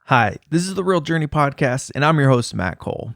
Hi, this is the Real Journey Podcast, and I'm your host, Matt Cole.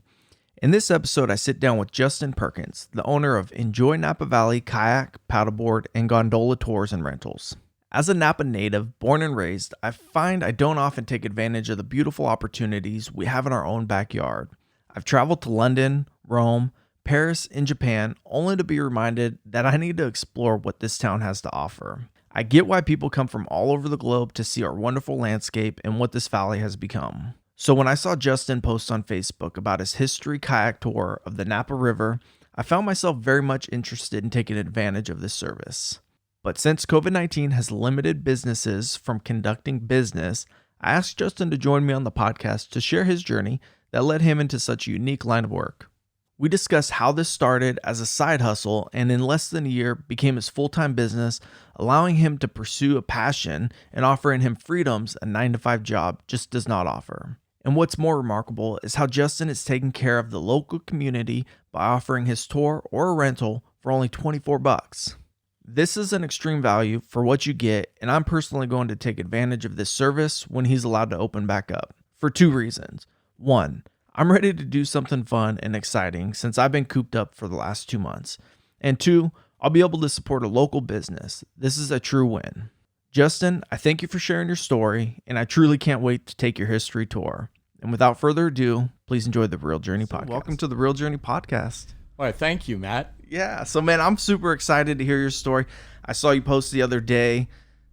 In this episode, I sit down with Justin Perkins, the owner of Enjoy Napa Valley Kayak, Paddleboard, and Gondola Tours and Rentals. As a Napa native, born and raised, I find I don't often take advantage of the beautiful opportunities we have in our own backyard. I've traveled to London, Rome, Paris, and Japan, only to be reminded that I need to explore what this town has to offer. I get why people come from all over the globe to see our wonderful landscape and what this valley has become. So when I saw Justin post on Facebook about his history kayak tour of the Napa River, I found myself very much interested in taking advantage of this service. But since COVID-19 has limited businesses from conducting business, I asked Justin to join me on the podcast to share his journey that led him into such a unique line of work. We discuss how this started as a side hustle and in less than a year became his full-time business, allowing him to pursue a passion and offering him freedoms a 9-to-5 job just does not offer. And what's more remarkable is how Justin is taking care of the local community by offering his tour or a rental for only $24. This is an extreme value for what you get, and I'm personally going to take advantage of this service when he's allowed to open back up for two reasons. One, I'm ready to do something fun and exciting since I've been cooped up for the last 2 months. And two, I'll be able to support a local business. This is a true win. Justin, I thank you for sharing your story, and I truly can't wait to take your history tour. And without further ado, please enjoy the Real Journey Podcast. Welcome to the Real Journey Podcast. Well, thank you, Matt. Yeah, so man, I'm super excited to hear your story. I saw you post the other day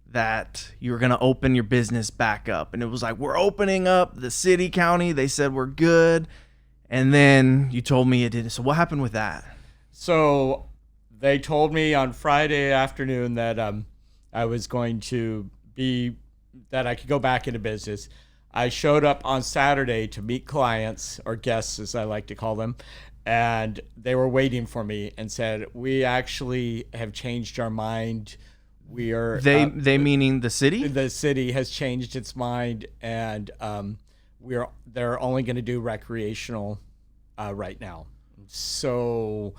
that you were going to open your business back up. And it was like, we're opening up the city, county. They said we're good. And then you told me it didn't. So what happened with that? So they told me on Friday afternoon that I was going to that I could go back into business. I showed up on Saturday to meet clients, or guests as I like to call them. And they were waiting for me and said, we actually have changed our mind. We are they meaning the city? The city has changed its mind, and they're only going to do recreational right now. So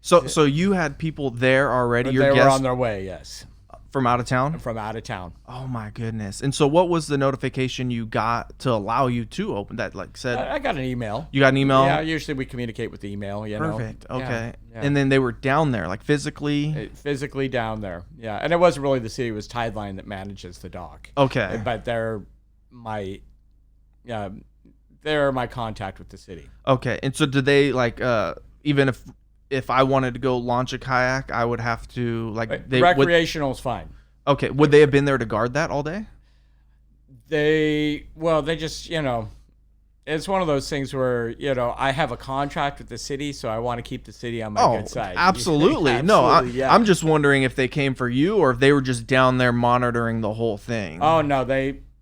you had people there already. Your they guests were on their way. Yes, from out of town. From out of town. Oh my goodness! And so, what was the notification you got to allow you to open that? Like said, I got an email. You got an email? Yeah. Usually we communicate with the email. Perfect. Okay. Yeah. And then they were down there, like physically. Physically down there. Yeah. And it wasn't really the city. It was Tideline that manages the dock. Okay. But they're my contact with the city. Okay. And so, did they like even if I wanted to go launch a kayak, I would have to recreational is fine. Okay. Would they have been there to guard that all day? They just, it's one of those things where, I have a contract with the city, so I want to keep the city on my good side. Absolutely. I'm just wondering if they came for you or if they were just down there monitoring the whole thing. Oh, no,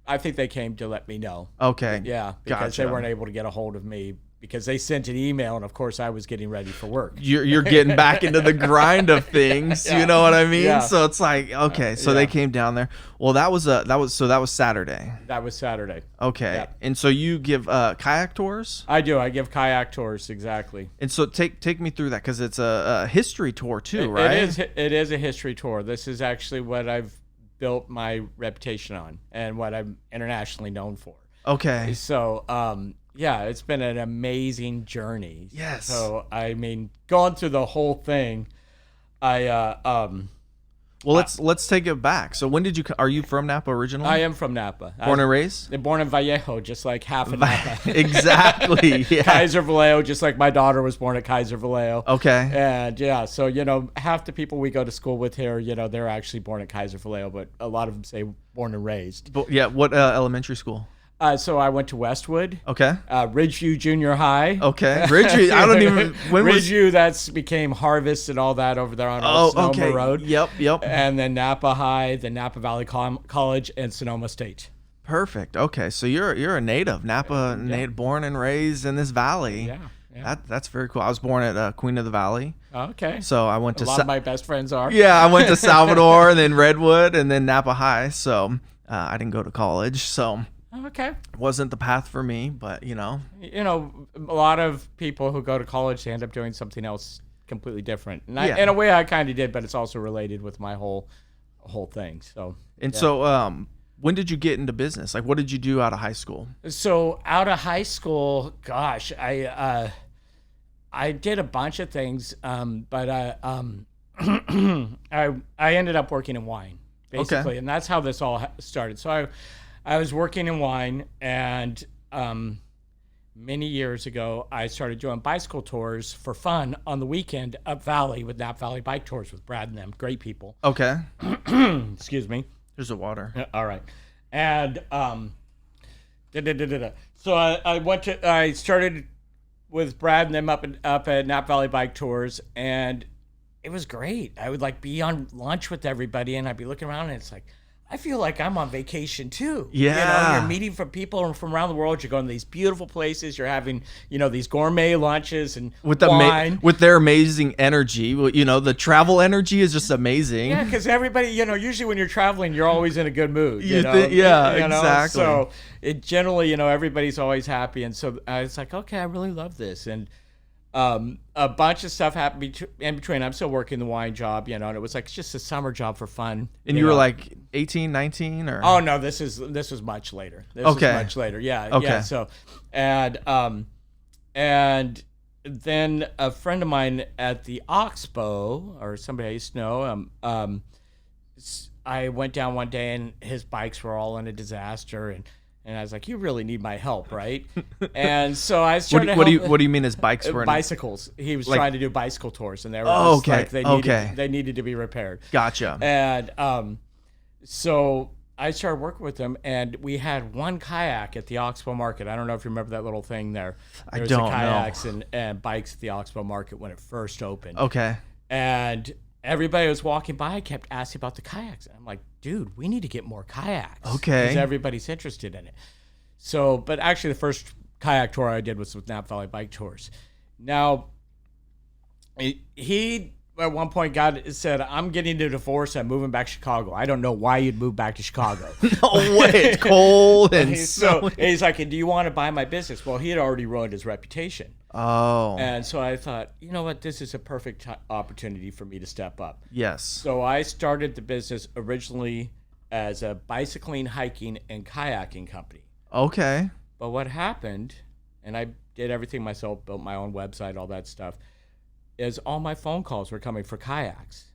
I think they came to let me know. Okay. Yeah, because they weren't able to get a hold of me. Because they sent an email, and of course I was getting ready for work. You're getting back into the grind of things, yeah. You know what I mean? Yeah. So it's like, okay, so they came down there. Well, that was Saturday. That was Saturday. Okay, yeah. And so you give kayak tours? I do. I give kayak tours, exactly. And so take me through that because it's a history tour too, right? It is a history tour. This is actually what I've built my reputation on, and what I'm internationally known for. Okay. So, yeah, it's been an amazing journey. Yes. So, I mean, going through the whole thing, well, let's take it back. So when did you? Are you from Napa originally? I am from Napa. Born and raised? Born in Vallejo, just like half of Napa. Exactly. Yeah. Kaiser Vallejo, just like my daughter was born at Kaiser Vallejo. Okay. And yeah, so half the people we go to school with here, they're actually born at Kaiser Vallejo, but a lot of them say born and raised. But yeah. What elementary school? So I went to Westwood. Okay. Ridgeview Junior High. Okay. Ridgeview. I don't even. Ridgeview. That's became Harvest and all that over there on Sonoma Road. Yep. And then Napa High, the Napa Valley College, and Sonoma State. Perfect. Okay, so you're a native, Napa, native, born and raised in this valley. Yeah. That's very cool. I was born at Queen of the Valley. Okay. So I went to a lot of my best friends are. Yeah, I went to Salvador and then Redwood and then Napa High. So I didn't go to college. So. Okay. Wasn't the path for me, but a lot of people who go to college, they end up doing something else completely different. And in a way I kind of did, but it's also related with my whole thing. So, so When did you get into business? Like, what did you do out of high school? So out of high school, gosh, I did a bunch of things, but I ended up working in wine, basically, and that's how this all started. So I was working in wine, and many years ago, I started doing bicycle tours for fun on the weekend up valley with Napa Valley Bike Tours with Brad and them, great people. Okay. Excuse me. There's the water. All right, and so I started with Brad and them up at Napa Valley Bike Tours, and it was great. I would like be on lunch with everybody, and I'd be looking around, and it's like, I feel like I'm on vacation too. Yeah. You're meeting from people from around the world. You're going to these beautiful places. You're having, these gourmet lunches and with wine. With their amazing energy. The travel energy is just amazing. Yeah, because everybody, usually when you're traveling, you're always in a good mood. Exactly. So it generally, everybody's always happy. And so I was like, okay, I really love this. And a bunch of stuff happened in between. I'm still working the wine job, and it was like it's just a summer job for fun. And you were like 18, 19, or? Oh no, this was much later. This was much later. Yeah. Okay. Yeah. So, and then a friend of mine at the Oxbow, or somebody I used to know, I went down one day and his bikes were all in a disaster, and I was like, you really need my help, right? And so I started. What do you mean his bikes were bicycles? He was trying to do bicycle tours, and they were they needed to be repaired. Gotcha. And so I started working with him, and we had one kayak at the Oxbow Market. I don't know if you remember that little thing there. There was kayaks and bikes at the Oxbow Market when it first opened. Okay. And everybody was walking by, kept asking about the kayaks. And I'm like, dude, we need to get more kayaks. Okay. Because everybody's interested in it. So, but actually the first kayak tour I did was with Napa Valley Bike Tours. Now, he at one point said, I'm getting a divorce. I'm moving back to Chicago. I don't know why you'd move back to Chicago. No way. It's cold. And so he's like, do you want to buy my business? Well, he had already ruined his reputation. Oh. And so I thought, you know what? This is a perfect opportunity for me to step up. Yes. So I started the business originally as a bicycling, hiking, and kayaking company. Okay. But what happened, and I did everything myself, built my own website, all that stuff, is all my phone calls were coming for kayaks.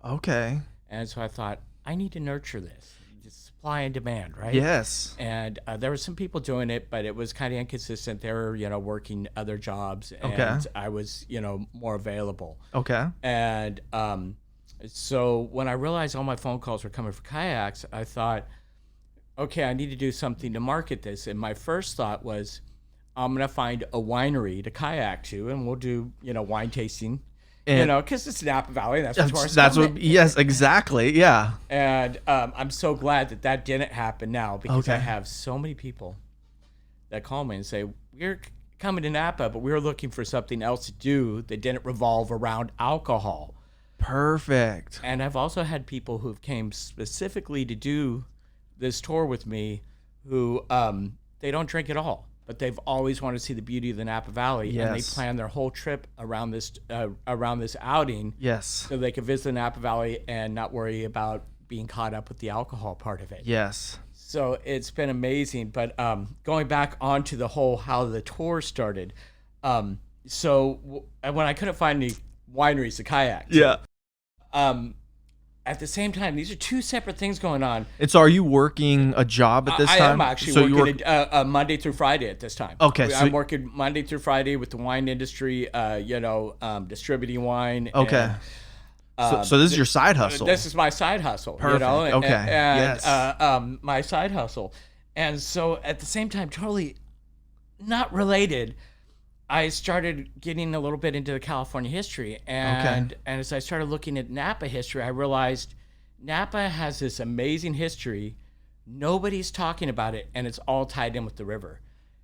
Okay. And so I thought, I need to nurture this. Just supply and demand, right? Yes. And there were some people doing it, but it was kind of inconsistent. They were, working other jobs, and I was, more available. Okay. And so when I realized all my phone calls were coming for kayaks, I thought, okay, I need to do something to market this. And my first thought was, I'm going to find a winery to kayak to, and we'll do, wine tasting, because it's Napa Valley. And that's what yes, exactly. Yeah. And I'm so glad that didn't happen now, because I have so many people that call me and say, we're coming to Napa, but we were looking for something else to do that didn't revolve around alcohol. Perfect. And I've also had people who came specifically to do this tour with me who they don't drink at all, but they've always wanted to see the beauty of the Napa Valley. Yes. And they plan their whole trip around this outing. Yes. So they could visit the Napa Valley and not worry about being caught up with the alcohol part of it. Yes. So it's been amazing. But going back onto the whole how the tour started, so when I couldn't find any wineries to kayak, at the same time, these are two separate things going on. And so are you working a job at this time? I am actually working Monday through Friday at this time. Okay. I'm working Monday through Friday with the wine industry, distributing wine. Okay. And, so this is your side hustle. This is my side hustle. Perfect. Okay. And yes. My side hustle. And so at the same time, totally not related, I started getting a little bit into the California history, and as I started looking at Napa history, I realized Napa has this amazing history. Nobody's talking about it, and it's all tied in with the river.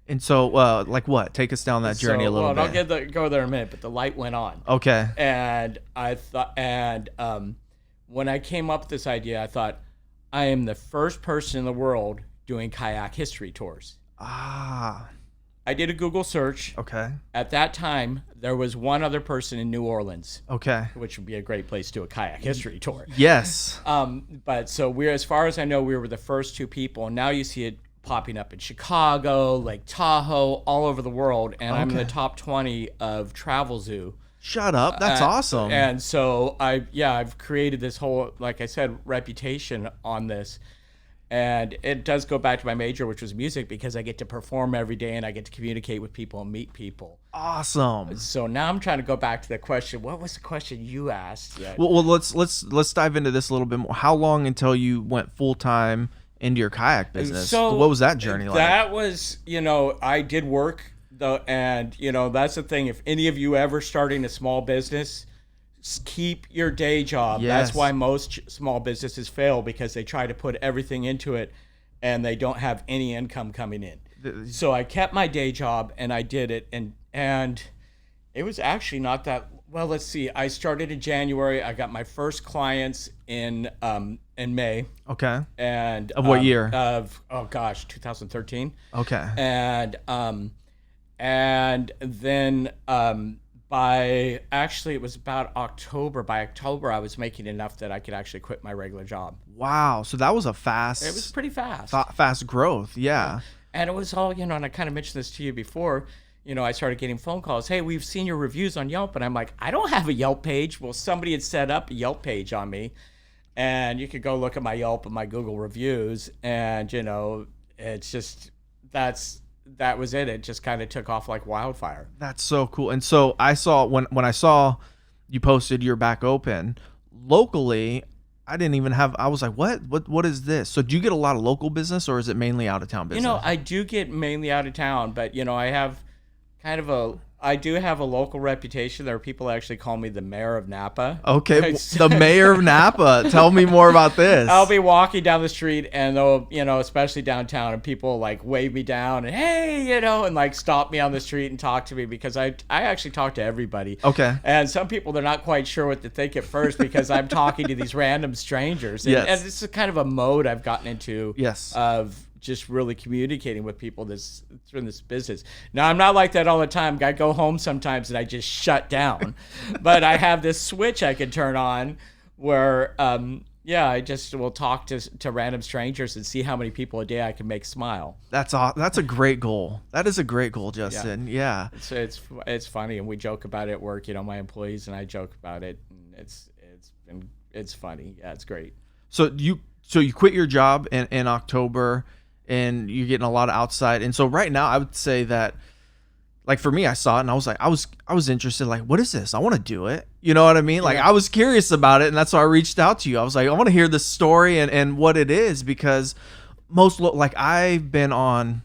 And so, like what? Take us down that journey a little bit. I'll go there in a minute, but the light went on. Okay. And I thought, when I came up with this idea, I thought, I am the first person in the world doing kayak history tours. Ah. I did a Google search. Okay. At that time, there was one other person in New Orleans. Okay. Which would be a great place to do a kayak history tour. Yes. But so as far as I know, we were the first two people, and now you see it popping up in Chicago, Lake Tahoe, all over the world, and I'm in the top 20 of Travel Zoo. Shut up. That's awesome. And so I've created this whole, like I said, reputation on this. And it does go back to my major, which was music, because I get to perform every day and I get to communicate with people and meet people. Awesome. So now I'm trying to go back to the question. What was the question you asked? Well, let's dive into this a little bit more. How long until you went full time into your kayak business? So what was that journey like? That was, I did work though, and that's the thing. If any of you ever starting a small business, keep your day job. Yes. That's why most small businesses fail, because they try to put everything into it and they don't have any income coming in. So I kept my day job and I did it, and it was actually not that well. Let's see. I started in January. I got my first clients in May. Okay. And of what year? 2013. Okay. And then it was about October. By October, I was making enough that I could actually quit my regular job. Wow. So that was a fast. It was pretty fast. Fast growth. Yeah. And it was all, and I kind of mentioned this to you before, I started getting phone calls. Hey, we've seen your reviews on Yelp. And I'm like, I don't have a Yelp page. Well, somebody had set up a Yelp page on me. And you could go look at my Yelp and my Google reviews. And, it's just, that was it. It just kind of took off like wildfire. That's so cool. And so I saw when I saw you posted you're back open locally, I didn't even have, I was like, what is this? So do you get a lot of local business, or is it mainly out of town business? I do get mainly out of town, but I have I do have a local reputation. There are people that actually call me the mayor of Napa. Okay, the mayor of Napa. Tell me more about this. I'll be walking down the street, and they'll, especially downtown, and people like wave me down and hey, and like stop me on the street and talk to me, because I actually talk to everybody. Okay. And some people, they're not quite sure what to think at first, because I'm talking to these random strangers. And, yes. And this is kind of a mode I've gotten into. Yes. Of just really communicating with people through this business. Now, I'm not like that all the time. I go home sometimes and I just shut down. But I have this switch I can turn on where, I just will talk to random strangers and see how many people a day I can make smile. That's a great goal. That is a great goal, Justin. Yeah. It's funny, and we joke about it at work. My employees and I joke about it, and it's funny. Yeah, it's great. So you quit your job in October, and you're getting a lot of outside. And so right now I would say that, like, for me, I saw it and I was like, I was interested, like, what is this? I want to do it. You know what I mean? Like, I was curious about it, and that's why I reached out to you. I was like, I want to hear the story and what it is, because I've been on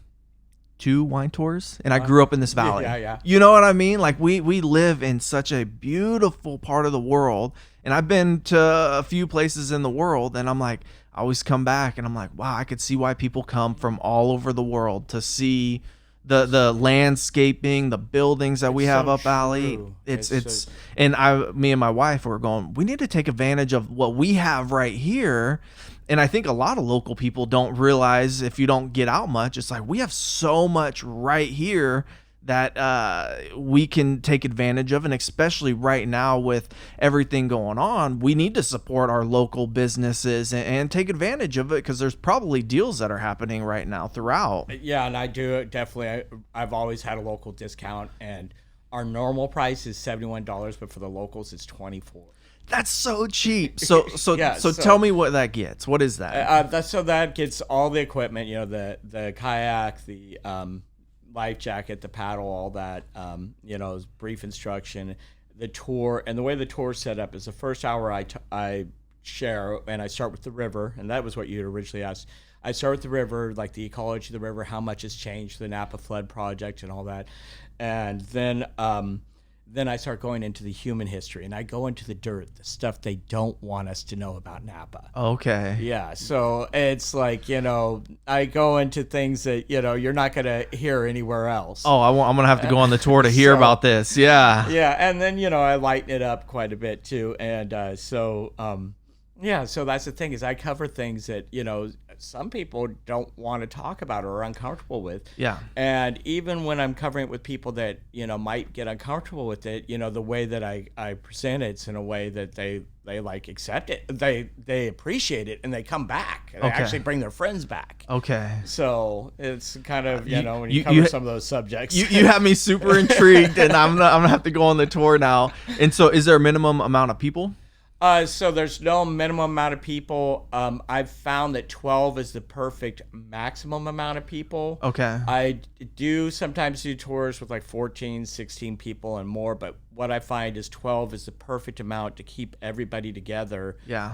2 wine tours, and I grew up in this valley. Yeah. You know what I mean? Like, we live in such a beautiful part of the world, and I've been to a few places in the world, and I'm like, I always come back and I'm like, wow, I could see why people come from all over the world to see the landscaping, the buildings that we have up valley. Me and my wife were going, we need to take advantage of what we have right here. And I think a lot of local people don't realize, if you don't get out much, it's like, we have so much right here that we can take advantage of. And especially right now with everything going on, we need to support our local businesses and take advantage of it, because there's probably deals that are happening right now throughout. Yeah, and I do definitely. I've always had a local discount, and our normal price is $71, but for the locals it's $24. That's so cheap. So tell me what that gets. What is that? That gets all the equipment, the kayak, the life jacket, the paddle, all that, brief instruction, the tour. And the way the tour is set up is the first hour I share, and I start with the river, and that was what you had originally asked. I start with the river, like the ecology of the river, how much has changed, the Napa Flood Project and all that. And then I start going into the human history, and I go into the dirt, the stuff they don't want us to know about Napa. Okay. Yeah, so it's like, I go into things that, you're not going to hear anywhere else. Oh, I'm going to have to go on the tour to hear about this. Yeah. Yeah, and then, I lighten it up quite a bit too. And so that's the thing, is I cover things that, some people don't want to talk about or are uncomfortable with. Yeah. And even when I'm covering it with people that, might get uncomfortable with it, the way that I present it's in a way that they like accept it. They appreciate it and they come back. They actually bring their friends back. Okay. So it's kind of, when you cover some of those subjects. You have me super intrigued, and I'm gonna have to go on the tour now. And so is there a minimum amount of people? So there's no minimum amount of people. I've found that 12 is the perfect maximum amount of people. Okay. I do sometimes do tours with like 14, 16 people and more, but what I find is 12 is the perfect amount to keep everybody together. Yeah.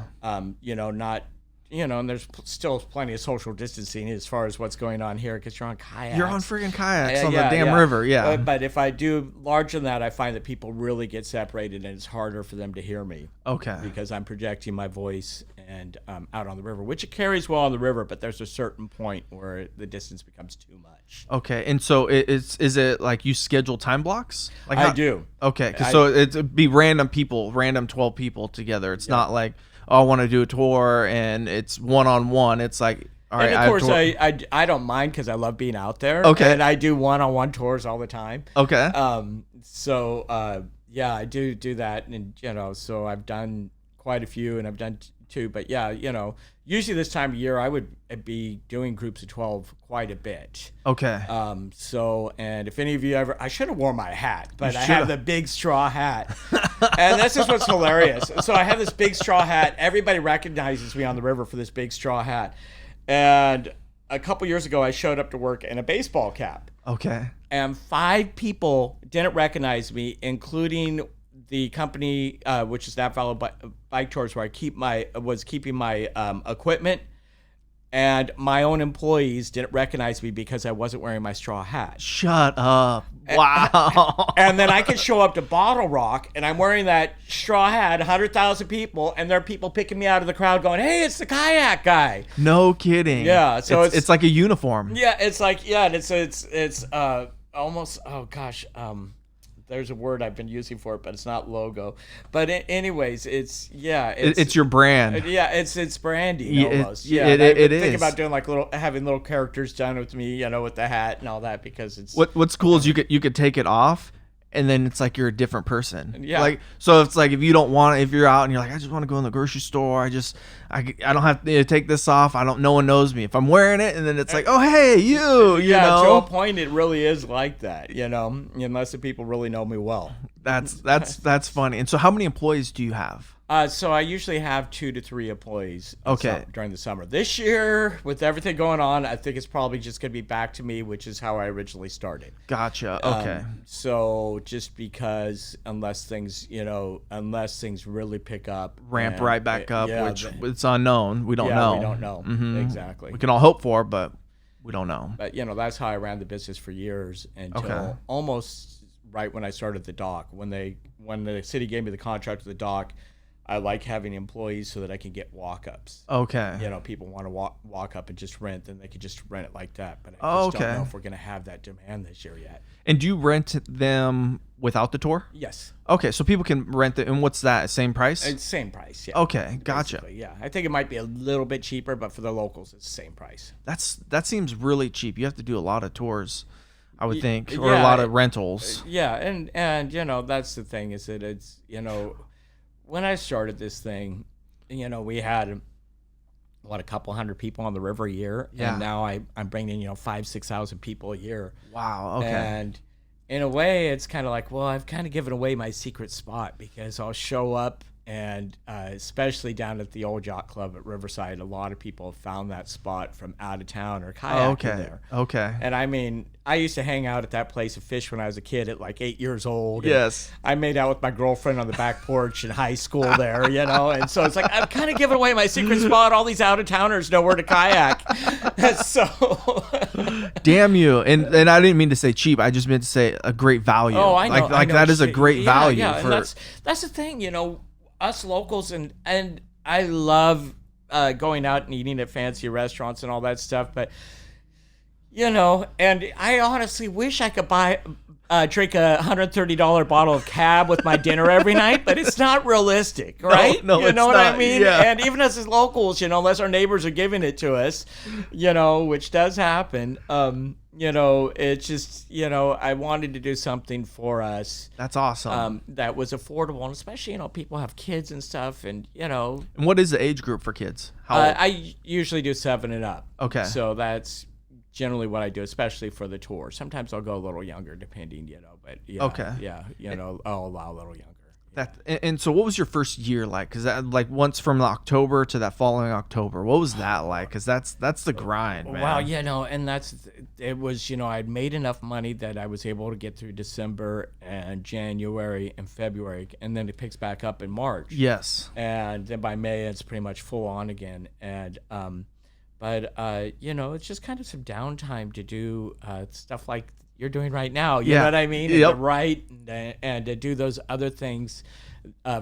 And there's still plenty of social distancing as far as what's going on here because you're on kayaks. You're on freaking kayaks on the damn river, yeah. But if I do larger than that, I find that people really get separated and it's harder for them to hear me. Okay. Because I'm projecting my voice and out on the river, which it carries well on the river, but there's a certain point where the distance becomes too much. Okay, and so is it like you schedule time blocks? Like I do. Okay, so it'd be random 12 people together. It's not like, I want to do a tour and it's one-on-one. It's like, all right. And of course, I don't mind because I love being out there. Okay. And I do one-on-one tours all the time. Okay. I do that. And, so I've done quite a few and I've done two. But, usually this time of year, I would be doing groups of 12 quite a bit. Okay. And if any of you ever, I should have worn my hat, but I have the big straw hat. And this is what's hilarious. So I have this big straw hat. Everybody recognizes me on the river for this big straw hat. And a couple years ago, I showed up to work in a baseball cap. Okay. And 5 people didn't recognize me, including the company, which is Napa Valley Bike Tours, where I was keeping my equipment. And my own employees didn't recognize me because I wasn't wearing my straw hat. Shut up. Wow. And then I could show up to Bottle Rock, and I'm wearing that straw hat, 100,000 people, and there are people picking me out of the crowd going, hey, it's the kayak guy. No kidding. Yeah. So it's like a uniform. Yeah, it's like, it's almost, oh gosh, there's a word I've been using for it, but it's not logo. But anyways, it's your brand. Yeah, it's branding almost. It is. Think about doing like having little characters done with me, with the hat and all that because it's. What's cool is you could take it off, and then it's like you're a different person. Yeah. Like, so it's like if you don't want, if you're out and you're like, I just want to go in the grocery store. I don't have to take this off. No one knows me. If I'm wearing it, and then it's like, oh, hey, you know. To a point, it really is like that, unless the people really know me well. That's funny. And so how many employees do you have? So I usually have 2 to 3 employees during the summer. This year, with everything going on, I think it's probably just going to be back to me, which is how I originally started. Gotcha. Okay. So just because unless things really pick up. Ramp right back up, which it's unknown. We don't know. We don't know. Mm-hmm. Exactly. We can all hope for, but we don't know. But, that's how I ran the business for years until almost right when I started the dock. When the city gave me the contract with the dock, I like having employees so that I can get walk-ups. Okay. People want to walk up and just rent, then they could just rent it like that. But I just don't know if we're going to have that demand this year yet. And do you rent them without the tour? Yes. Okay, so people can rent it. And what's that? Same price? It's same price, yeah. Okay, gotcha. Basically, yeah. I think it might be a little bit cheaper, but for the locals, it's the same price. That seems really cheap. You have to do a lot of tours, I would think, or a lot of rentals. Yeah, and that's the thing is that it's, when I started this thing, we had a couple hundred people on the river a year, and now I'm bringing in 5,000-6,000 people a year. Wow. Okay. And in a way, it's kind of like, well, I've kind of given away my secret spot because I'll show up. And especially down at the old yacht club at Riverside, a lot of people have found that spot from out of town or kayaking there. Okay. And I mean, I used to hang out at that place and fish when I was a kid at like 8 years old. Yes. I made out with my girlfriend on the back porch in high school there, And so it's like, I'm kind of giving away my secret spot. All these out-of-towners know where to kayak. So. Damn you. And I didn't mean to say cheap. I just meant to say a great value. Oh, I know. Like that is a great value. Yeah, and that's the thing, us locals and I love going out and eating at fancy restaurants and all that stuff, but And I honestly wish I could drink a $130 bottle of Cab with my dinner every night, but it's not realistic, right? No, you it's know what not. I mean? Yeah. And even as locals, unless our neighbors are giving it to us, which does happen, it's just, I wanted to do something for us. That's awesome. That was affordable, and especially, people have kids and stuff, and, And what is the age group for kids? How old? I usually do 7 and up. Okay. So that's generally what I do, especially for the tour. Sometimes I'll go a little younger, depending, but Okay. I'll allow a little younger. And so what was your first year like? Because once from October to that following October, what was that like? Because that's the grind, man. Well, and it was, I'd made enough money that I was able to get through December and January and February, and then it picks back up in March. Yes. And then by May, it's pretty much full on again. And but it's just kind of some downtime to do stuff like you're doing right now. You know what I mean? Yep. And to write and to do those other things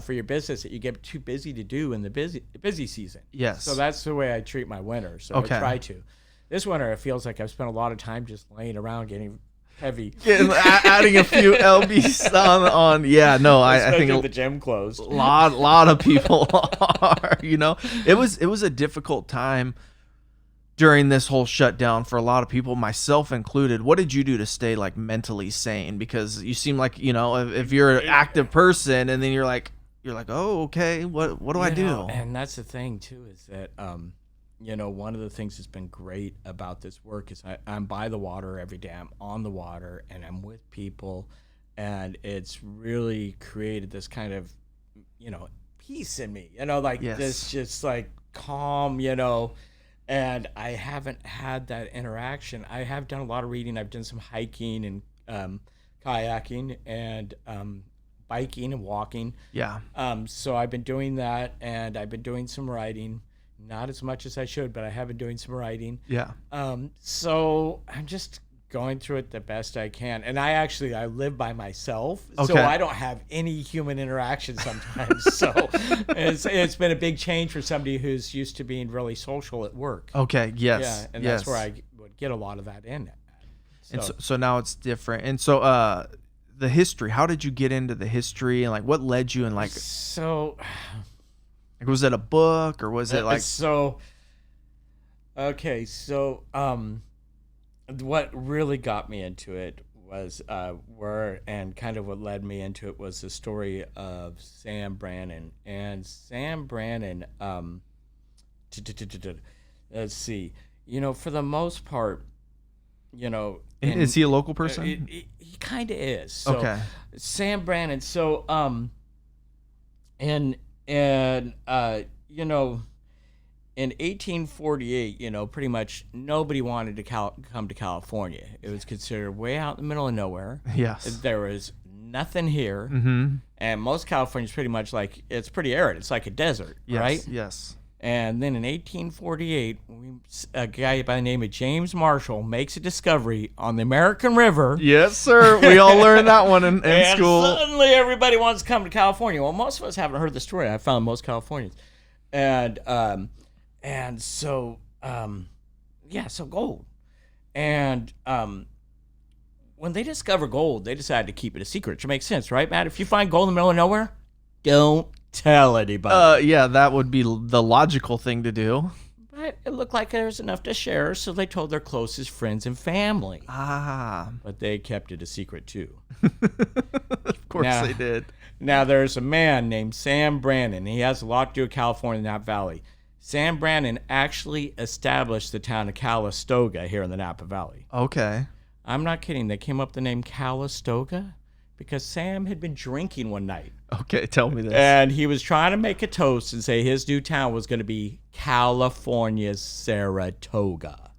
for your business that you get too busy to do in the busy season. Yes. So that's the way I treat my winter. So Okay. I try to. This winter, it feels like I've spent a lot of time just laying around getting heavy. Adding a few lbs on. Yeah, no, I think the gym closed. lot of people are. It was a difficult time during this whole shutdown for a lot of people, myself included. What did you do to stay mentally sane? Because you seem like, if you're an active person and then you're like, oh, okay, what do I do? And that's the thing too, is that, one of the things that's been great about this work is I'm by the water every day. I'm on the water and I'm with people, and it's really created this kind of, peace in me, Yes. this just calm, and I haven't had that interaction. I have done a lot of reading. I've done some hiking and kayaking and biking and walking. Yeah. So I've been doing that, and I've been doing some writing. Not as much as I should, but I have been doing some writing. Yeah. So I'm just going through it the best I can. And I live by myself, Okay. so I don't have any human interaction sometimes. So it's been a big change for somebody who's used to being really social at work. Okay. Yes. Yeah, and yes. that's where I would get a lot of that in. And so now it's different. And so the history, how did you get into the history, and what led you, and so was it a book, or was it what really got me into it was kind of what led me into it was the story of Sam Brannon. And Sam Brannon, let's see, for the most part, is he a local person? He kind of is. So, okay. Sam Brannon. So, in 1848, pretty much nobody wanted to come to California. It was considered way out in the middle of nowhere. Yes. There was nothing here. Mm-hmm. And most California's pretty much it's pretty arid. It's like a desert, Yes, right? Yes. And then in 1848, a guy by the name of James Marshall makes a discovery on the American River. Yes, sir. We all learned that one in and school. Suddenly everybody wants to come to California. Well, most of us haven't heard the story. I found most Californians. So gold. And when they discover gold, they decide to keep it a secret, which makes sense, right, Matt? If you find gold in the middle of nowhere, don't tell anybody. Yeah, that would be the logical thing to do. But it looked like there was enough to share, so they told their closest friends and family. But they kept it a secret, too. Of course they did. Now, there's a man named Sam Brannon. He has a lot to do with California and Napa Valley. Sam Brannon actually established the town of Calistoga here in the Napa Valley. Okay. I'm not kidding. They came up with the name Calistoga because Sam had been drinking one night. Okay, tell me this. And he was trying to make a toast and say his new town was going to be California's Saratoga.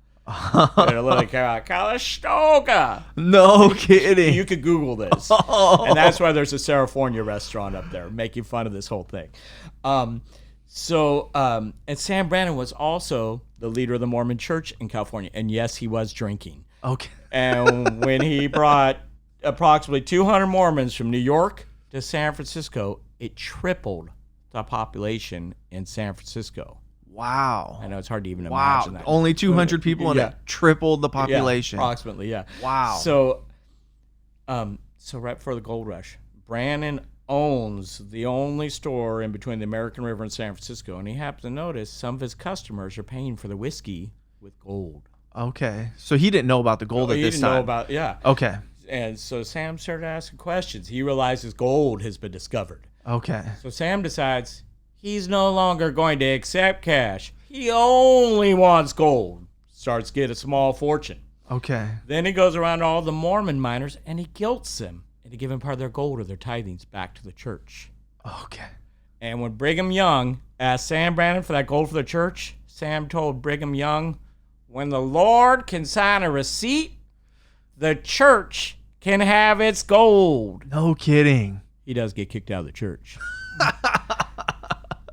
Calistoga. No kidding. You could Google this. And that's why there's a Saratoga restaurant up there making fun of this whole thing. And Sam Brannon was also the leader of the Mormon Church in California. And yes, he was drinking. Okay. And when he brought approximately 200 Mormons from New York to San Francisco, it tripled the population in San Francisco. Wow. I know it's hard to even Wow. imagine that. Only 200 people and it tripled the population. Yeah, approximately, yeah. Wow. So right before the gold rush, Brannon owns the only store in between the American River and San Francisco, and he happened to notice some of his customers are paying for the whiskey with gold. Okay. So he didn't know about the gold at this time. He didn't know about, yeah. Okay. And so Sam started asking questions. He realizes gold has been discovered. Okay. So Sam decides he's no longer going to accept cash. He only wants gold. Starts to get a small fortune. Okay. Then he goes around to all the Mormon miners and he guilts them into giving part of their gold or their tithings back to the church. Okay. And when Brigham Young asked Sam Brannon for that gold for the church, Sam told Brigham Young, when the Lord can sign a receipt, the church can have its gold. No kidding. He does get kicked out of the church.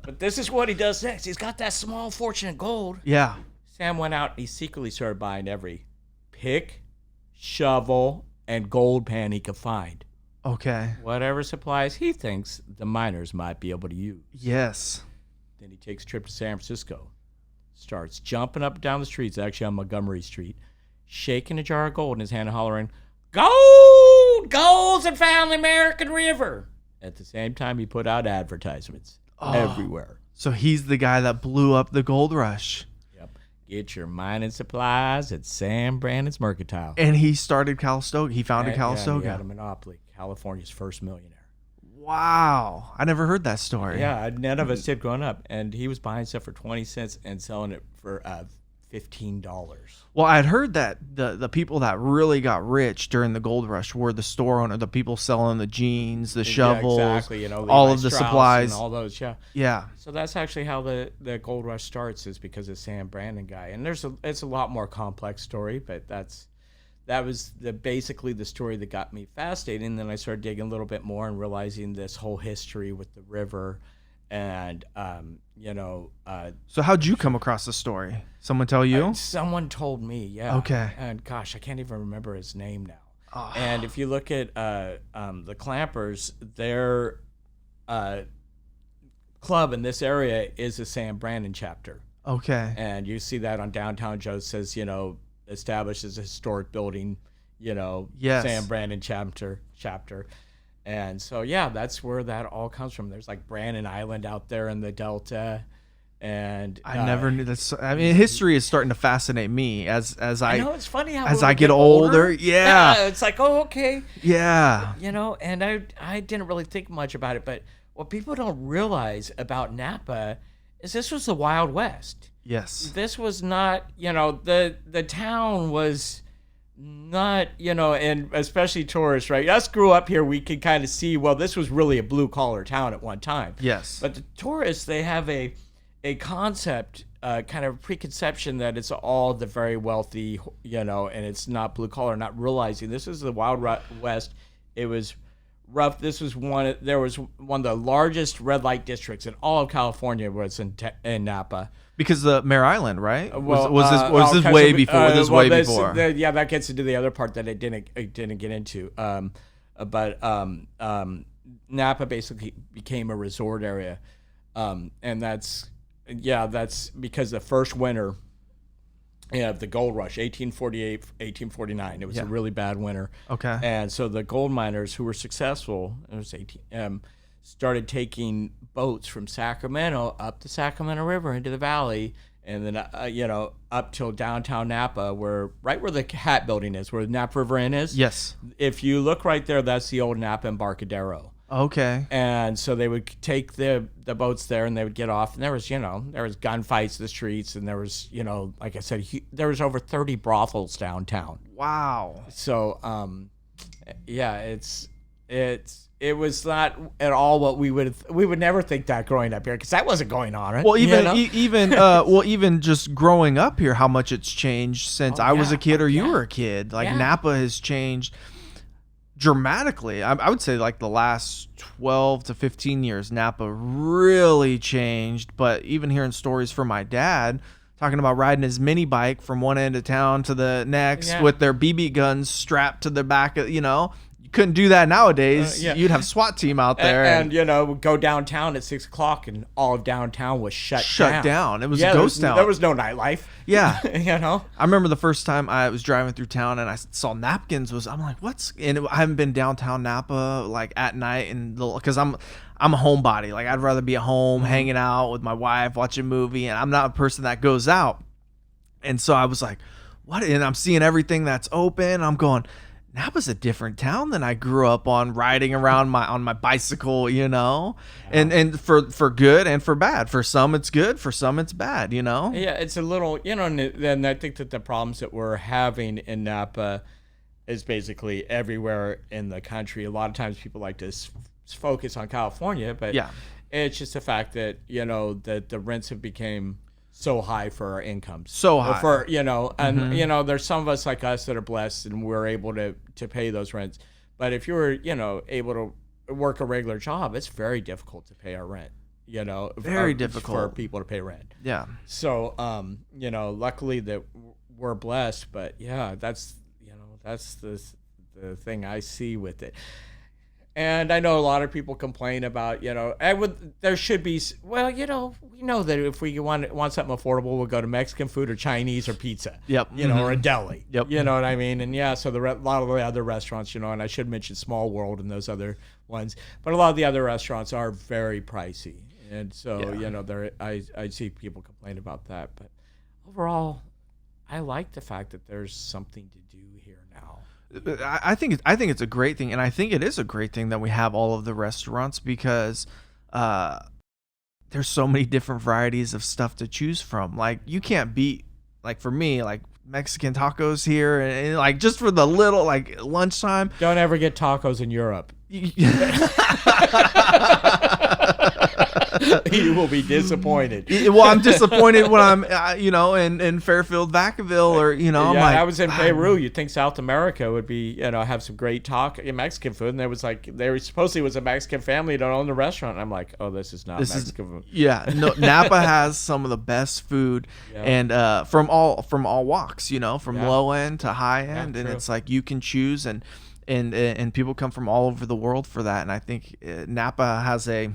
But this is what he does next. He's got that small fortune of gold. Yeah. Sam went out and he secretly started buying every pick, shovel, and gold pan he could find. Okay. Whatever supplies he thinks the miners might be able to use. Yes. Then he takes a trip to San Francisco. Starts jumping up and down the streets, actually on Montgomery Street, shaking a jar of gold in his hand and hollering, "Gold! Gold's and found the American River!" At the same time, he put out advertisements everywhere. So he's the guy that blew up the gold rush. Yep. Get your mining supplies at Sam Brannon's Mercantile. And he started Calistoga. He founded Calistoga. He had a monopoly. California's first millionaire. Wow. I never heard that story. Yeah, none of us did growing up. And he was buying stuff for 20 cents and selling it for $15. Well, I'd heard that the people that really got rich during the gold rush were the store owner, the people selling the jeans, the shovels, exactly. all of the Strauss supplies. and all those, yeah. Yeah. So that's actually how the gold rush starts, is because of Sam Brannon guy. And it's a lot more complex story, but that was basically the story that got me fascinated. And then I started digging a little bit more and realizing this whole history with the river. And, So how'd you come across the story? Someone tell you? Someone told me, yeah. Okay. And gosh, I can't even remember his name now. Oh. And if you look at the Clampers, their club in this area is a Sam Brannon chapter. Okay. And you see that on Downtown Joe says, established as a historic building, Yes. Sam Brannon chapter. And so, yeah, that's where that all comes from. There's like Brannon Island out there in the Delta. And I never knew that. I mean, history is starting to fascinate me as I know it's funny how as when I we get older. Yeah. It's like, oh, okay. Yeah. And I didn't really think much about it. But what people don't realize about Napa is this was the Wild West. Yes. This was not, the town was not, and especially tourists, right? Us grew up here, we could kind of see, well, this was really a blue collar town at one time. Yes. But the tourists, they have a concept, kind of preconception that it's all the very wealthy, and it's not blue collar, not realizing this is the Wild West. It was rough. There was one of the largest red light districts in all of California was in Napa. Because the Mare Island, right? Well, was this way before? This way before. Yeah, that gets into the other part that it didn't get into. But Napa basically became a resort area, and that's because the first winter, the gold rush, 1848, 1849. It was a really bad winter. Okay. And so the gold miners who were successful, it was started taking boats from Sacramento up the Sacramento River into the valley, and then up till downtown Napa, right where the Hat Building is, where the Napa River Inn is. Yes. If you look right there, that's the old Napa Embarcadero. Okay. And so they would take the boats there, and they would get off, and there was gunfights in the streets, and there was like I said, there was over 30 brothels downtown. Wow. So it was not at all what we would never think that growing up here, because that wasn't going on, right? Well, even just growing up here, how much it's changed since I was a kid or you were a kid. Like Napa has changed dramatically. I would say like the last 12 to 15 years, Napa really changed. But even hearing stories from my dad talking about riding his mini bike from one end of town to the next with their BB guns strapped to the back of, you couldn't do that nowadays. Yeah. You'd have SWAT team out there. And go downtown at 6 o'clock and all of downtown was shut down. It was a ghost town. There was no nightlife. Yeah. I remember the first time I was driving through town and I saw napkins. I'm like, what's, and I haven't been downtown Napa like at night, and because I'm a homebody. Like I'd rather be at home hanging out with my wife, watching a movie, and I'm not a person that goes out. And so I was like, what? And I'm seeing everything that's open. I'm going, Napa's a different town than I grew up on, riding around on my bicycle, and for good and for bad. For some it's good, for some it's bad, Yeah, it's a little, and I think that the problems that we're having in Napa is basically everywhere in the country. A lot of times people like to focus on California, but it's just the fact that, that the rents have become so high for our incomes. So high. And there's some of us like us that are blessed and we're able to pay those rents. But if you're, able to work a regular job, it's very difficult to pay our rent, very difficult for people to pay rent. Yeah. So, luckily that we're blessed, but yeah, that's the thing I see with it. And I know a lot of people complain about, there should be, we know that if we want something affordable, we'll go to Mexican food or Chinese or pizza. Yep. Or a deli. Yep. You know what I mean? And yeah, so a lot of the other restaurants, and I should mention Small World and those other ones, but a lot of the other restaurants are very pricey. And so, I see people complain about that. But overall, I like the fact that there's something to do here now. I think it's a great thing, and I think it is a great thing that we have all of the restaurants, because there's so many different varieties of stuff to choose from. Like you can't beat, like for me, like Mexican tacos here, and like just for the little like lunchtime. Don't ever get tacos in Europe. You will be disappointed. Well, I'm disappointed when I'm, in Fairfield, Vacaville, or I'm like, I was in Peru. You'd think South America would be, have some great Mexican food, and there supposedly was a Mexican family that owned a restaurant. And I'm like, oh, this is not Mexican food. Yeah, no, Napa has some of the best food, and from all walks, from low end to high end, and it's like you can choose, and people come from all over the world for that, and I think Napa has a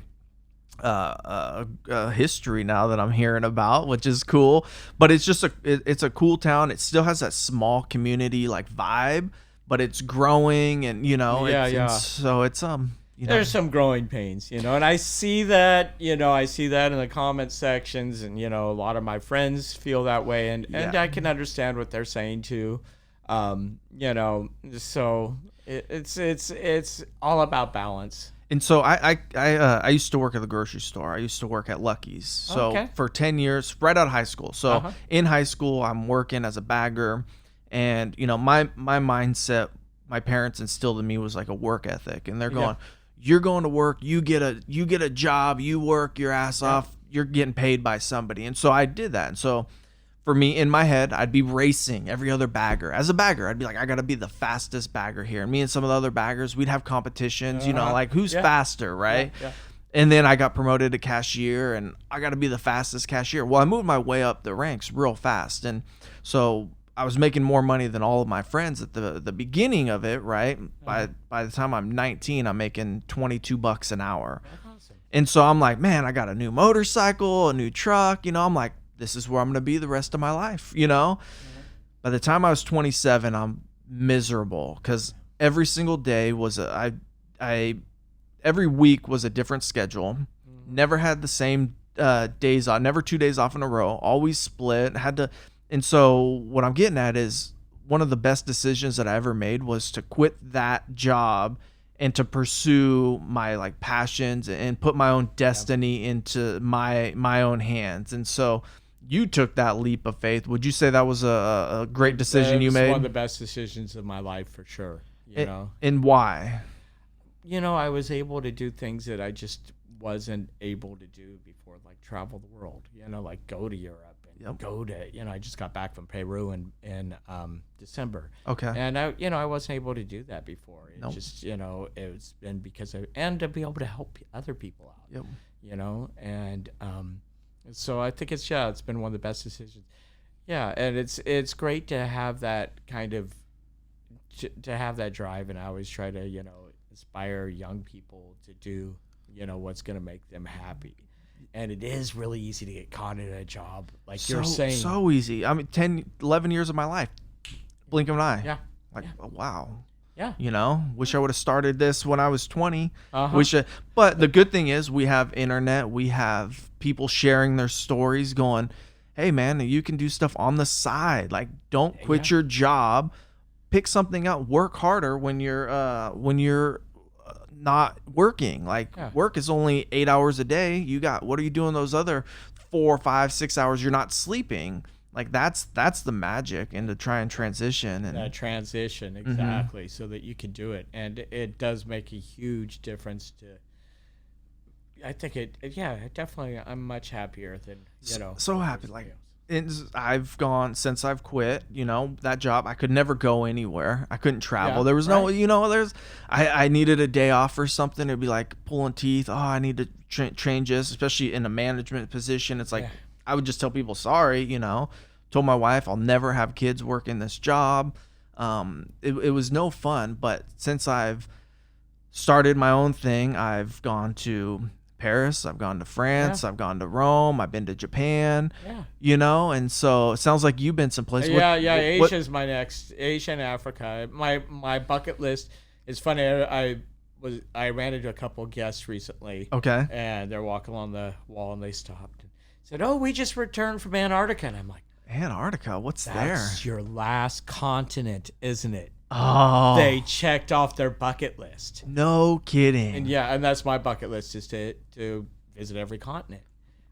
history now that I'm hearing about, which is cool. But it's just it's a cool town. It still has that small community like vibe, but it's growing, and so it's there's some growing pains, and I see that, in the comment sections, and a lot of my friends feel that way, and I can understand what they're saying too. So it's all about balance. And so I used to work at the grocery store. I used to work at Lucky's. So for 10 years, right out of high school. So in high school, I'm working as a bagger, and my mindset, my parents instilled in me was like a work ethic, and they're going, you're going to work, you get a job, you work your ass off, you're getting paid by somebody. And so I did that. And so for me, in my head, I'd be racing every other bagger. As a bagger, I'd be like, I got to be the fastest bagger here. And me and some of the other baggers, we'd have competitions, like who's faster, right? Yeah. And then I got promoted to cashier, and I got to be the fastest cashier. Well, I moved my way up the ranks real fast. And so I was making more money than all of my friends at the beginning of it, right? By the time I'm 19, I'm making $22 an hour. Awesome. And so I'm like, man, I got a new motorcycle, a new truck. I'm like, this is where I'm going to be the rest of my life, By the time I was 27, I'm miserable, because every single day was every week was a different schedule. Never had the same days off, never 2 days off in a row, always split. And so what I'm getting at is one of the best decisions that I ever made was to quit that job and to pursue my like passions and put my own destiny into my own hands. And so you took that leap of faith. Would you say that was a great decision you made? One of the best decisions of my life, for sure. And why? I was able to do things that I just wasn't able to do before, like travel the world. Like go to Europe and go to. I just got back from Peru in December. Okay. And I wasn't able to do that before. It just it's been because and to be able to help other people out. Yep. And so I think it's been one of the best decisions. Yeah, and it's great to have that kind of to have that drive, and I always try to, inspire young people to do, what's going to make them happy. And it is really easy to get caught in a job, like you're saying. So easy. I mean, 10, 11 years of my life, blink of an eye. Yeah. Like, oh, wow. Yeah. Wish I would have started this when I was 20. Uh-huh. But the good thing is we have internet. We have people sharing their stories going, hey, man, you can do stuff on the side. Like, don't quit your job. Pick something out. Work harder when you're not working. Like, work is only 8 hours a day. What are you doing those other 4, 5, 6 hours you're not sleeping? Like, that's the magic, and to try and transition. And that transition, exactly, so that you can do it. And it does make a huge difference to, I think definitely, I'm much happier than, So happy. Like, I've gone, since I've quit, that job, I could never go anywhere. I couldn't travel. There was no, I needed a day off or something. It'd be like pulling teeth. Oh, I need to change this, especially in a management position. It's like, I would just tell people, sorry, told my wife I'll never have kids working this job. It was no fun. But since I've started my own thing, I've gone to Paris, I've gone to France, I've gone to Rome, I've been to Japan, and so it sounds like you've been someplace. Asia's my next, Asia and Africa. My bucket list is funny. I ran into a couple of guests recently. Okay. And they're walking along the wall, and they stopped and said, "Oh, we just returned from Antarctica." And I'm like, Antarctica? What's there? That's your last continent, isn't it? Oh. They checked off their bucket list. No kidding. And and that's my bucket list, is to visit every continent.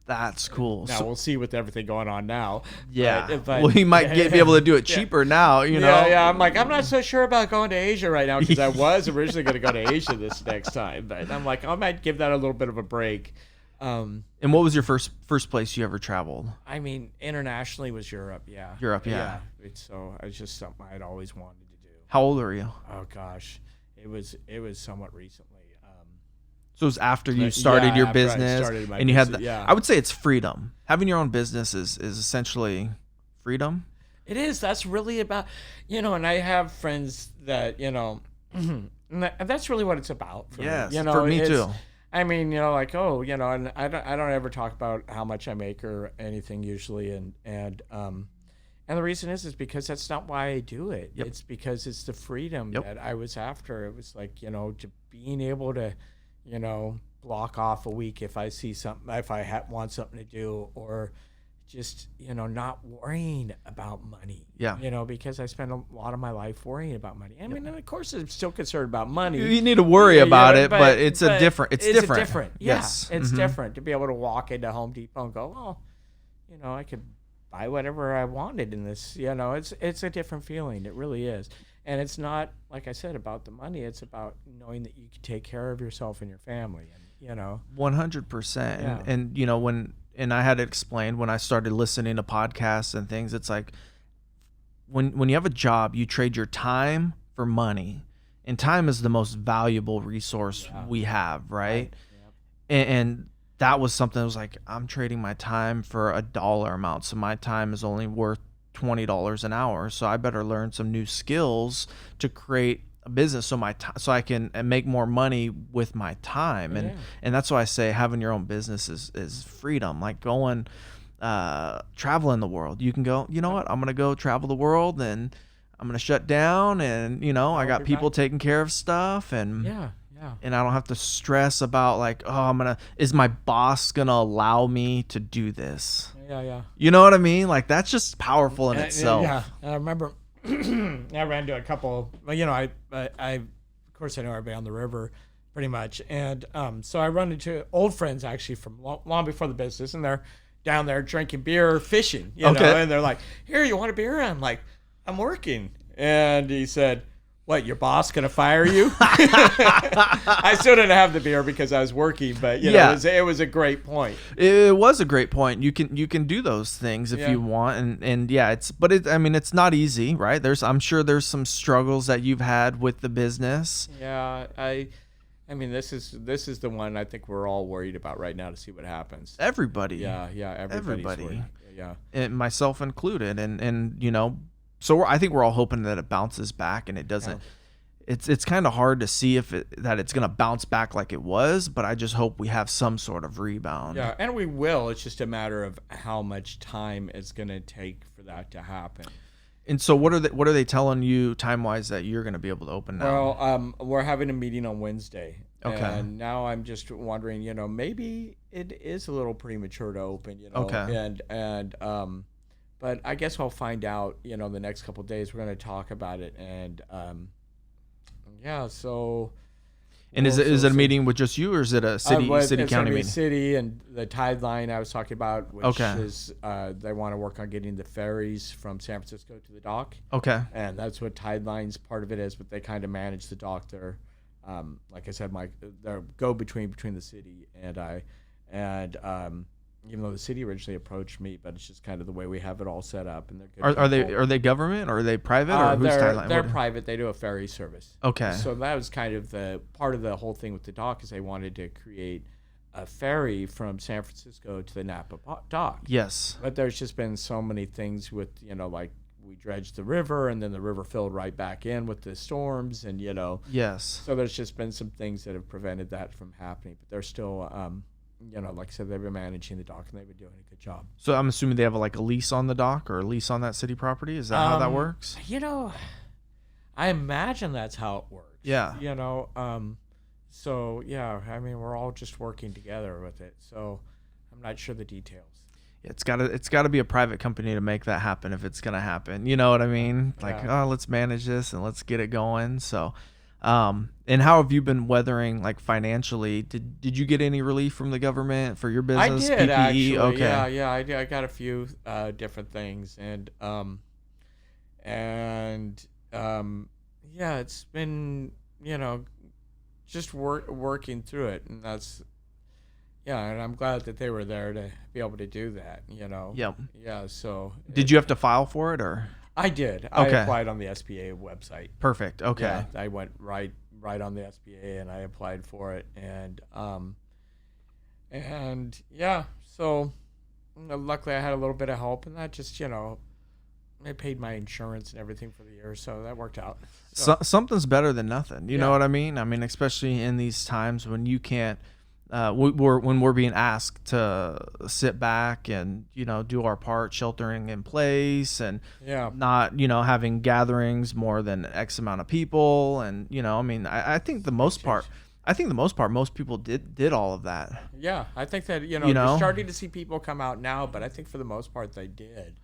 That's cool. Now we'll see with everything going on now. Yeah. Well, he might be able to do it cheaper now, Yeah, I'm like, I'm not so sure about going to Asia right now, because I was originally going to go to Asia this next time. But I'm like, I might give that a little bit of a break. And what was your first place you ever traveled? I mean, internationally was Europe, Europe, yeah. So it was just something I'd always wanted to do. How old are you? Oh gosh, it was somewhat recently. So it was after you started your business, and you had I would say it's freedom. Having your own business is essentially freedom. It is. That's really about, and I have friends that, and that's really what it's about for me. For me too. I mean, like, and I don't ever talk about how much I make or anything usually, and the reason is because that's not why I do it. Yep. It's because it's the freedom that I was after. It was like, to being able to, block off a week if I see something, if I want something to do, or just, not worrying about money. Yeah. Because I spend a lot of my life worrying about money. I mean, and of course, I'm still concerned about money. You need to worry about it, but it's different. It's different. Yeah, yes. It's different to be able to walk into Home Depot and go, I could buy whatever I wanted in this. It's a different feeling. It really is. And it's not, like I said, about the money. It's about knowing that you can take care of yourself and your family. And 100%. And I had it explained when I started listening to podcasts and things. It's like when you have a job, you trade your time for money, and time is the most valuable resource we have, right? Yep. And that was something that was like, I'm trading my time for a dollar amount, so my time is only worth $20 an hour. So I better learn some new skills to create a business so I can make more money with my time. And that's why I say having your own business is freedom. Like going traveling the world. You can go, you know what, I'm gonna go travel the world, and I'm gonna shut down, and I got people taking care of stuff, and and I don't have to stress about like, is my boss gonna allow me to do this? Yeah. You know what I mean? Like, that's just powerful in itself. Yeah. And I remember I ran into a couple, I of course I know everybody on the river pretty much. And so I run into old friends actually from long before the business, and they're down there drinking beer, fishing, you know, and they're like, "Here, you want a beer?" And I'm like, "I'm working." And he said, "What, your boss gonna fire you?" I still didn't have the beer because I was working, but it was a great point. It was a great point. You can do those things if you want, and it's not easy, right? I'm sure there's some struggles that you've had with the business. Yeah, I mean, this is the one I think we're all worried about right now to see what happens. Everybody. Yeah, everybody. Yeah, and myself included, and So I think we're all hoping that it bounces back, and it doesn't. Yeah. It's kind of hard to see that it's going to bounce back like it was, but I just hope we have some sort of rebound. Yeah, and we will. It's just a matter of how much time it's going to take for that to happen. And so what are they telling you time-wise that you're going to be able to open now? Well, we're having a meeting on Wednesday. Okay. And now I'm just wondering, maybe it is a little premature to open, Okay. But I guess I'll find out, the next couple of days. We're going to talk about it, and yeah. So. And is it a meeting with just you, or is it a city county meeting? City and the tide line I was talking about, which Okay. is they want to work on getting the ferries from San Francisco to the dock. Okay. And that's what tide line's part of it is, but they kind of manage the dock there. Like I said, they go between the city and I, and even though the city originally approached me, but it's just kind of the way we have it all set up. And they're good. Are they government, or are they private, or who's tide line? They're private. They do a ferry service. Okay. So that was kind of the part of the whole thing with the dock is they wanted to create a ferry from San Francisco to the Napa dock. Yes. But there's just been so many things with, like we dredged the river and then the river filled right back in with the storms and, Yes. So there's just been some things that have prevented that from happening. But they're still, like I said, they've been managing the dock and they've been doing a good job. So I'm assuming they have a lease on the dock or a lease on that city property. Is that how that works? I imagine that's how it works. Yeah. So yeah, I mean, we're all just working together with it. So I'm not sure the details. It's gotta be a private company to make that happen if it's gonna happen. You know what I mean? Let's manage this and let's get it going. So, and how have you been weathering financially? Did you get any relief from the government for your business? I did PPE? actually. Okay. Yeah, I did. I got a few different things, and yeah, it's been just working through it, and that's. Yeah, and I'm glad that they were there to be able to do that, Yep. Yeah, so. Did you have to file for it, or? I did. Okay. I applied on the SBA website. Perfect. Okay. Yeah, I went right on the SBA and I applied for it, and yeah, so luckily I had a little bit of help, and that just they paid my insurance and everything for the year, so that worked out. So, something's better than nothing. You know what I mean? I mean, especially in these times when you can't. When we're being asked to sit back and do our part, sheltering in place and not having gatherings more than X amount of people, and I mean I think the most part most people did all of that. Yeah, I think that you're starting to see people come out now, but I think for the most part they did.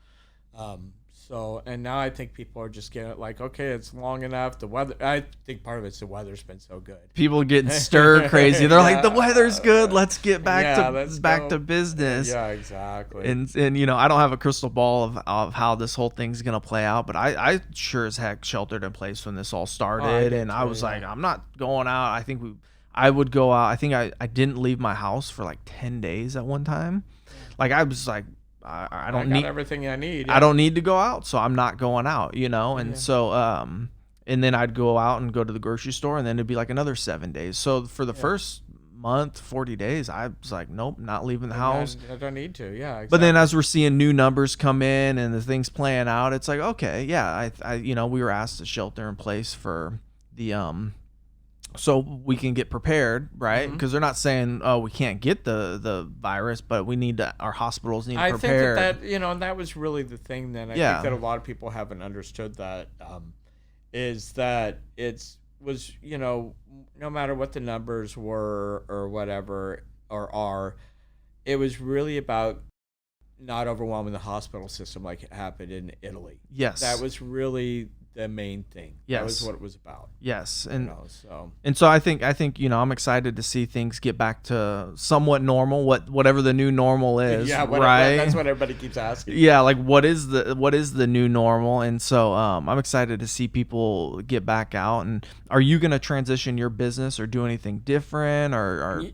So, and now I think people are just getting okay, it's long enough. The weather, I think part of it's the weather's been so good. People getting stir crazy. They're like, the weather's good. Let's get back to business. Yeah, exactly. And I don't have a crystal ball of how this whole thing's gonna play out, but I sure as heck sheltered in place when this all started, I was like, I'm not going out. I would go out. I think I didn't leave my house for 10 days at one time. I was like. I don't need everything I need. Yeah. I don't need to go out, so I'm not going out, and so and then I'd go out and go to the grocery store, and then it'd be another 7 days. So for the first month, 40 days, I was like, nope, not leaving the house. I don't need to. Yeah. Exactly. But then as we're seeing new numbers come in and the things playing out, it's like, okay, yeah, I we were asked to shelter in place for the so we can get prepared, right? Because they're not saying, oh, we can't get the virus, but we need to. Our hospitals need to prepare. I think that and that was really the thing that I think that a lot of people haven't understood that is that was no matter what the numbers were or whatever or are, it was really about not overwhelming the hospital system like it happened in Italy. Yes, that was really the main thing. Yes. That was what it was about. Yes. And so I think I'm excited to see things get back to somewhat normal, whatever the new normal is. Yeah, right. That's what everybody keeps asking. Yeah, what is the new normal? And so I'm excited to see people get back out. And are you going to transition your business or do anything different or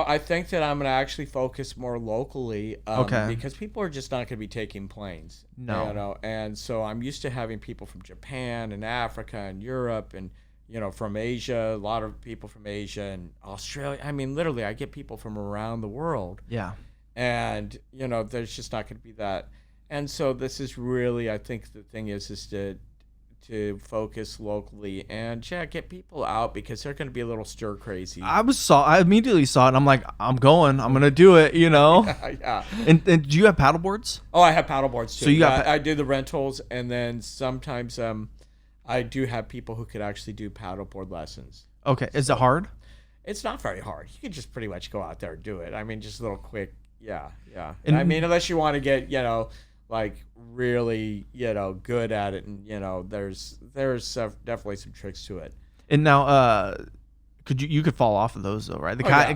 I think that I'm going to actually focus more locally because people are just not going to be taking planes. No. And so I'm used to having people from Japan and Africa and Europe and from Asia, a lot of people from Asia and Australia. I mean, literally, I get people from around the world. Yeah. And there's just not going to be that. And so this is really, I think the thing is to focus locally and get people out because they're going to be a little stir crazy. I immediately saw it and I'm like, I'm going to do it, Yeah. And do you have paddle boards? Oh, I have paddle boards too. So you got I do the rentals, and then sometimes I do have people who could actually do paddleboard lessons. Okay. Is it hard? It's not very hard. You can just pretty much go out there and do it. I mean, just a little quick. Yeah. And I mean, unless you want to get, like really, good at it. And, there's definitely some tricks to it. And now, you could fall off of those though, right? The yeah.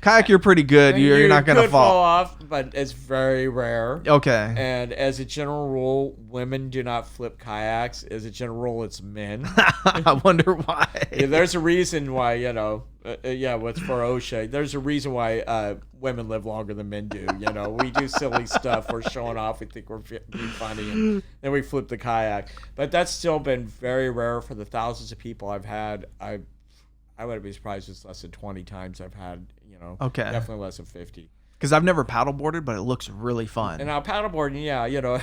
kayak, you're pretty good. You're not going to fall off, but it's very rare. Okay. And as a general rule, women do not flip kayaks. As a general rule, it's men. I wonder why. Yeah, there's a reason why, with for OSHA, there's a reason why women live longer than men do. We do silly stuff. We're showing off. We think we're being funny, and then we flip the kayak. But that's still been very rare for the thousands of people I've had. I wouldn't be surprised if it's less than 20 times I've had, Okay. Definitely less than 50. Because I've never paddleboarded, but it looks really fun. And now paddleboarding,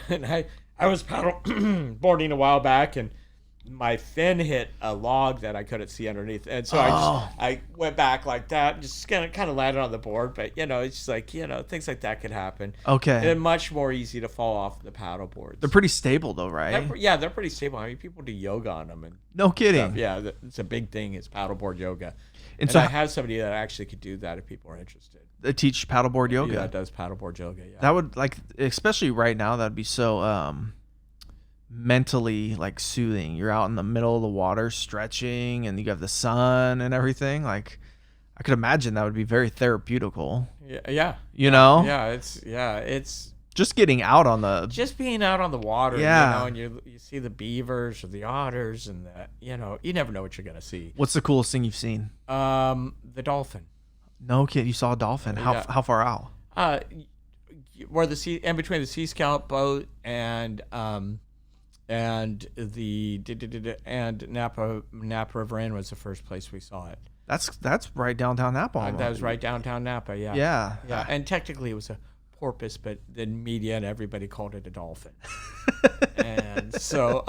and I was paddleboarding a while back, and my fin hit a log that I couldn't see underneath, and so I went back like that, and just kind of landed on the board. But it's just like things like that could happen. Okay. And much more easy to fall off the paddleboards. They're pretty stable though, right? They're pretty stable. I mean, people do yoga on them, and no kidding. stuff. Yeah, it's a big thing. Is paddleboard yoga. And so I have somebody that actually could do that if people are interested. They teach paddleboard yoga. Yeah, that does paddleboard yoga. Yeah. That would especially right now, that'd be so mentally soothing. You're out in the middle of the water stretching, and you have the sun and everything. I could imagine that would be very therapeutical. Yeah. It's just getting out on being out on the water. Yeah. And you see the beavers or the otters, and you never know what you're gonna see. What's the coolest thing you've seen? The dolphin. No kid, you saw a dolphin. How far out? Where the sea, in between the Sea Scout boat and Napa River Inn was the first place we saw it. That's right downtown Napa. That was right downtown Napa. Yeah. Yeah. And technically it was a porpoise, but the media and everybody called it a dolphin. And so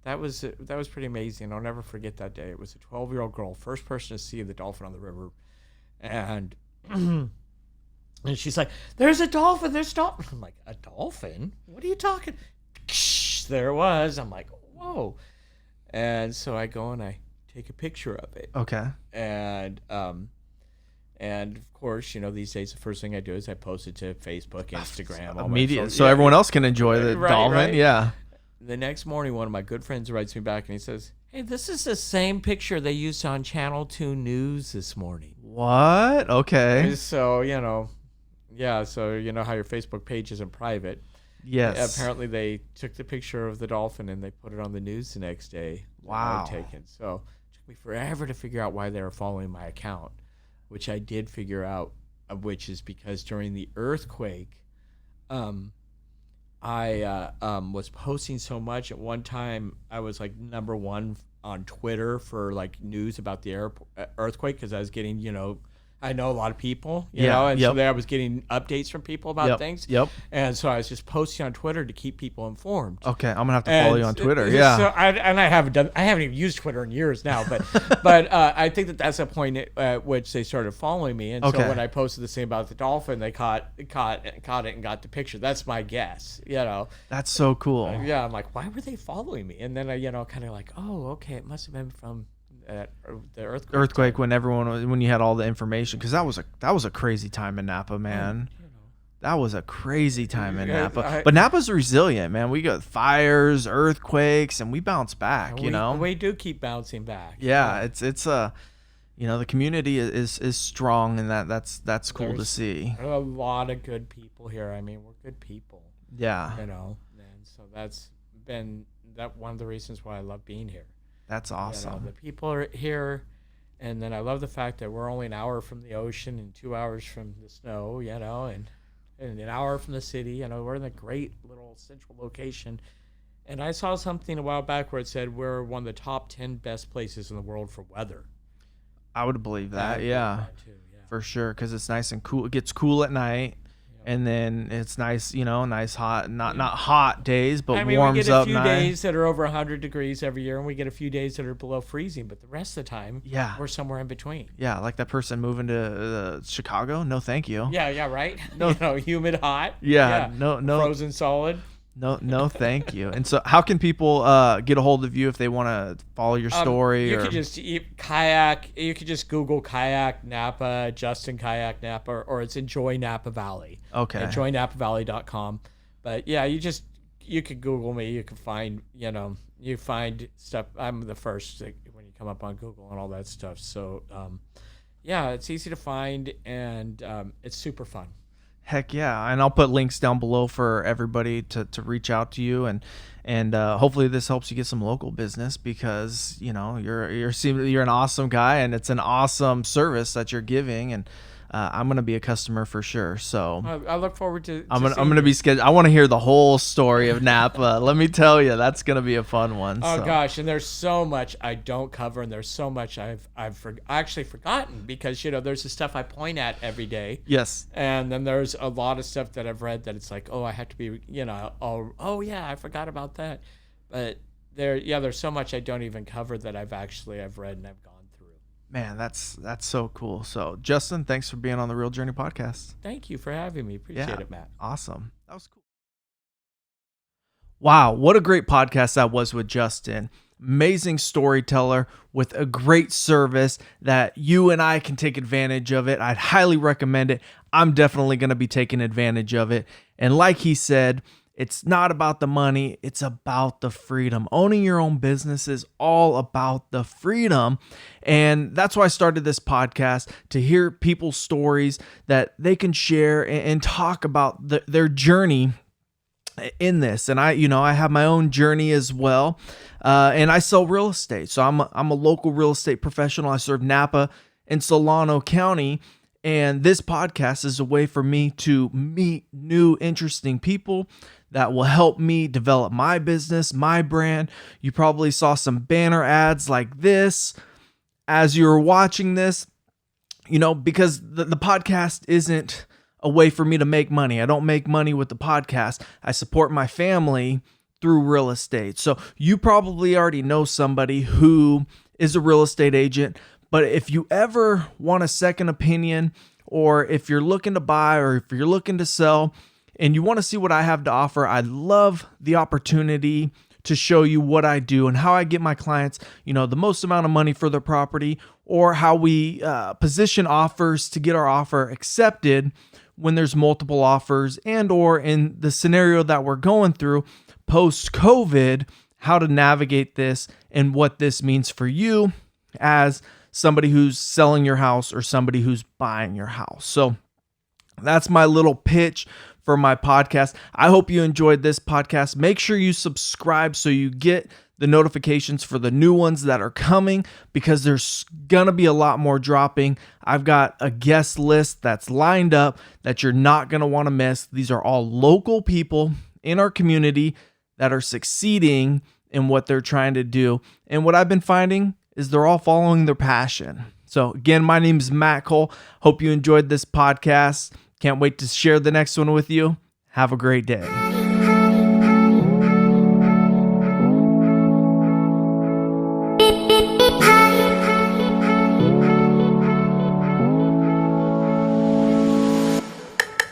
that was pretty amazing. I'll never forget that day. It was a 12-year-old girl, first person to see the dolphin on the river, and and she's like, "There's a dolphin! There's a dolphin!" I'm like, "A dolphin? What are you talking?" There it was. I'm like, "Whoa!" And so I go and I take a picture of it. Okay. And of course, these days the first thing I do is I post it to Facebook, Instagram, immediate, so everyone else can enjoy the dolphin. Right. Yeah. The next morning, one of my good friends writes me back and he says, "Hey, this is the same picture they used on Channel 2 News this morning." What? Okay. So, so you know how your Facebook page isn't private. Yes. Apparently they took the picture of the dolphin and they put it on the news the next day. Wow. Taken. So it took me forever to figure out why they were following my account, which I did figure out, which is because during the earthquake, I was posting so much. At one time, I was number one on Twitter for news about the earthquake because I was getting, I know a lot of people, you know, and so there I was getting updates from people about things. Yep. And so I was just posting on Twitter to keep people informed. Okay, I'm gonna have to follow you on Twitter. Yeah. So I haven't even used Twiter in years now, but I think that's a point at which they started following me. And so when I posted this thing about the dolphin, they caught it and got the picture. That's my guess. That's so cool. I'm like, why were they following me? And then I, kind of oh, okay, it must have been from the earthquake when you had all the information, because that was a crazy time in Napa, man. That was a crazy time in Napa. But Napa's resilient, man. We got fires, earthquakes, and we bounce back. We do keep bouncing back. Yeah, it's the community is strong, and that's cool to see. A lot of good people here. I mean, we're good people. Yeah. And so that's been one of the reasons why I love being here. That's awesome. The people are here, and then I love the fact that we're only an hour from the ocean and 2 hours from the snow, and an hour from the city. We're in a great little central location. And I saw something a while back where it said we're one of the top 10 best places in the world for weather. I would believe that, yeah. For sure, because it's nice and cool. It gets cool at night. And then it's nice, nice hot, not hot days, but we warms get a up few nice. days that are over 100 degrees every year, and we get a few days that are below freezing. But the rest of the time, we're somewhere in between. Yeah, like that person moving to Chicago. No, thank you. Yeah, right. No, humid, hot. Yeah, no, frozen solid. No, thank you. And so, how can people get a hold of you if they want to follow your story? You could just kayak. You could just Google Kayak Napa, Justin Kayak Napa, or it's Enjoy Napa Valley. Okay. EnjoyNapaValley.com. But yeah, you could Google me. You can find you find stuff. I'm the first when you come up on Google and all that stuff. So it's easy to find, and it's super fun. Heck yeah. And I'll put links down below for everybody to reach out to you, and hopefully this helps you get some local business, because you're an awesome guy, and it's an awesome service that you're giving, and I'm gonna be a customer for sure. So I look forward to. I'm gonna be scheduled. I want to hear the whole story of Napa. Let me tell you, that's gonna be a fun one. Oh gosh, and there's so much I don't cover, and there's so much I've actually forgotten, because there's the stuff I point at every day. Yes. And then there's a lot of stuff that I've read that it's like, oh, I have to be, oh yeah, I forgot about that. But there's so much I don't even cover that I've read and I've gone through. Man, that's so cool. So, Justin, thanks for being on the Real Journey podcast. Thank you for having me. Appreciate it, Matt. Awesome. That was cool. Wow, what a great podcast that was with Justin. Amazing storyteller with a great service that you and I can take advantage of it. I'd highly recommend it. I'm definitely going to be taking advantage of it. And like he said, it's not about the money, it's about the freedom. Owning your own business is all about the freedom. And that's why I started this podcast, to hear people's stories that they can share and talk about their journey in this. And I have my own journey as well. And I sell real estate. So I'm a local real estate professional. I serve Napa and Solano County. And this podcast is a way for me to meet new, interesting people that will help me develop my business, my brand. You probably saw some banner ads like this as you were watching this, because the podcast isn't a way for me to make money. I don't make money with the podcast. I support my family through real estate. So you probably already know somebody who is a real estate agent, but if you ever want a second opinion, or if you're looking to buy, or if you're looking to sell, and you want to see what I have to offer, I'd love the opportunity to show you what I do and how I get my clients, the most amount of money for their property, or how we position offers to get our offer accepted when there's multiple offers, and or in the scenario that we're going through post-COVID, how to navigate this and what this means for you as somebody who's selling your house or somebody who's buying your house. So that's my little pitch for my podcast. I hope you enjoyed this podcast. Make sure you subscribe so you get the notifications for the new ones that are coming, because there's gonna be a lot more dropping. I've got a guest list that's lined up that you're not gonna want to miss. These are all local people in our community that are succeeding in what they're trying to do. And what I've been finding is they're all following their passion. So again, my name is Matt Cole. Hope you enjoyed this podcast. Can't wait to share the next one with you. Have a great day.